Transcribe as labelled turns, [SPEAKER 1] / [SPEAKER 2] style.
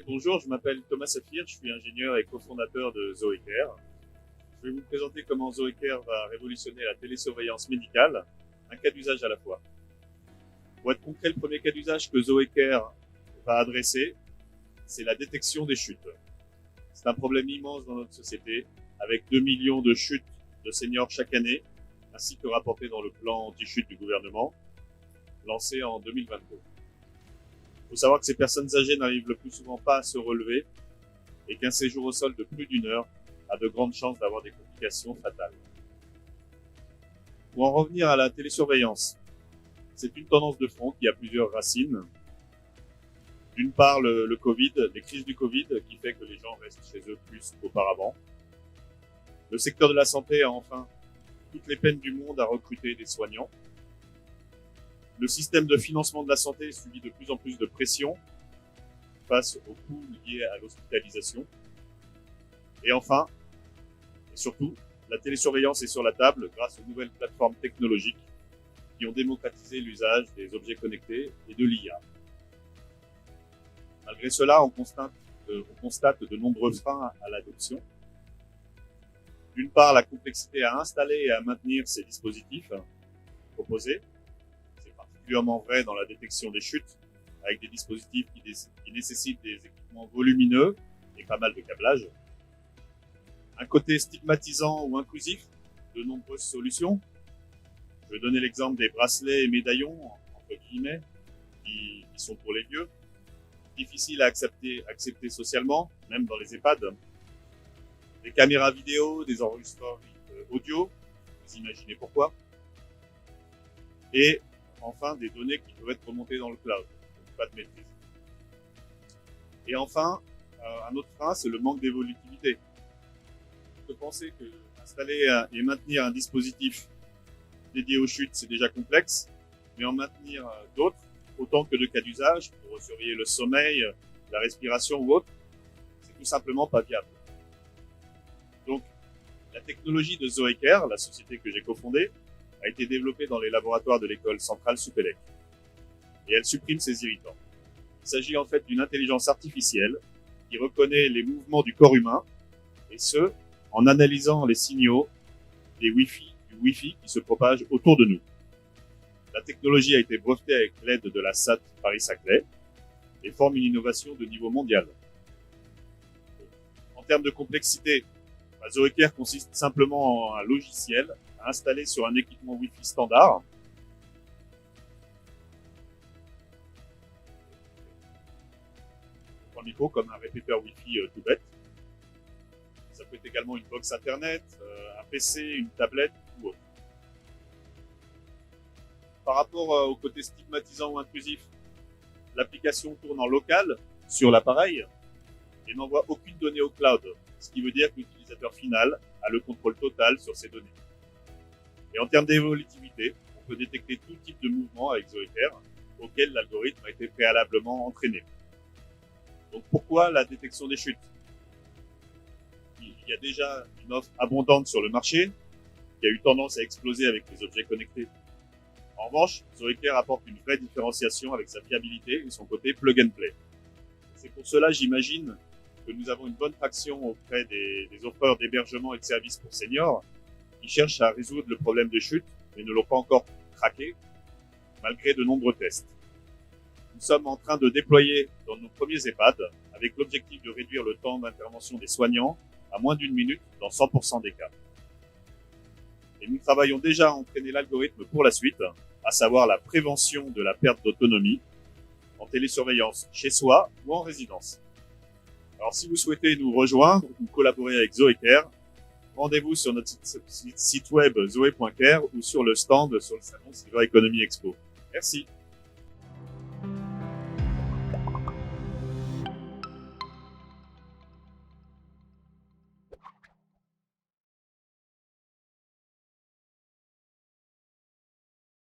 [SPEAKER 1] Bonjour, je m'appelle Thomas Saphir, je suis ingénieur et cofondateur de Zoécare. Je vais vous présenter comment Zoécare va révolutionner la télésurveillance médicale, un cas d'usage à la fois. Pour être concret, le premier cas d'usage que Zoécare va adresser, c'est la détection des chutes. C'est un problème immense dans notre société, avec 2 millions de chutes de seniors chaque année, ainsi que rapporté dans le plan anti-chute du gouvernement, lancé en 2022. Il faut savoir que ces personnes âgées n'arrivent le plus souvent pas à se relever et qu'un séjour au sol de plus d'une heure a de grandes chances d'avoir des complications fatales. Pour en revenir à la télésurveillance, c'est une tendance de fond qui a plusieurs racines. D'une part, le Covid, les crises du Covid qui fait que les gens restent chez eux plus qu'auparavant. Le secteur de la santé a enfin toutes les peines du monde à recruter des soignants. Le système de financement de la santé subit de plus en plus de pression face aux coûts liés à l'hospitalisation. Et enfin, et surtout, la télésurveillance est sur la table grâce aux nouvelles plateformes technologiques qui ont démocratisé l'usage des objets connectés et de l'IA. Malgré cela, on constate de nombreux freins à l'adoption. D'une part, la complexité à installer et à maintenir ces dispositifs proposés. C'est particulièrement vrai dans la détection des chutes, avec des dispositifs qui nécessitent des équipements volumineux et pas mal de câblage. Un côté stigmatisant ou intrusif de nombreuses solutions. Je vais donner l'exemple des bracelets et médaillons, entre guillemets, qui sont pour les vieux. Difficiles à accepter socialement, même dans les EHPAD. Des caméras vidéo, des enregistreurs audio, vous imaginez pourquoi. Et enfin, des données qui peuvent être remontées dans le cloud, donc pas de maîtrise. Et enfin, un autre frein, c'est le manque d'évolutivité. On peut penser que installer et maintenir un dispositif dédié aux chutes, c'est déjà complexe, mais en maintenir d'autres, autant que de cas d'usage, pour surveiller le sommeil, la respiration ou autre, c'est tout simplement pas viable. Donc, la technologie de Zoécare, la société que j'ai cofondée, a été développée dans les laboratoires de l'école centrale Supélec. Et elle supprime ces irritants. Il s'agit en fait d'une intelligence artificielle qui reconnaît les mouvements du corps humain, et ce, en analysant les signaux du Wi-Fi qui se propagent autour de nous. La technologie a été brevetée avec l'aide de la SAT Paris-Saclay et forme une innovation de niveau mondial. En termes de complexité, Zoécare consiste simplement en un logiciel à installer sur un équipement Wi-Fi standard. On prend le micro comme un répéteur Wi-Fi tout bête. Ça peut être également une box internet, un PC, une tablette ou autre. Par rapport au côté stigmatisant ou intrusif, l'application tourne en local sur l'appareil et n'envoie aucune donnée au cloud, ce qui veut dire que l'utilisateur final a le contrôle total sur ces données. Et en termes d'évolutivité, on peut détecter tout type de mouvement avec Zoécare, auquel l'algorithme a été préalablement entraîné. Donc pourquoi la détection des chutes? Il y a déjà une offre abondante sur le marché, qui a eu tendance à exploser avec les objets connectés. En revanche, Zoécare apporte une vraie différenciation avec sa fiabilité et son côté plug and play. C'est pour cela, j'imagine, que nous avons une bonne traction auprès des offreurs d'hébergement et de services pour seniors qui cherchent à résoudre le problème de chute, mais ne l'ont pas encore craqué, malgré de nombreux tests. Nous sommes en train de déployer dans nos premiers EHPAD, avec l'objectif de réduire le temps d'intervention des soignants à moins d'1 minute dans 100% des cas. Et nous travaillons déjà à entraîner l'algorithme pour la suite, à savoir la prévention de la perte d'autonomie en télésurveillance chez soi ou en résidence. Alors si vous souhaitez nous rejoindre ou collaborer avec Zoécare, rendez-vous sur notre site web zoé.care ou sur le stand sur le salon Silver Economy Expo. Merci.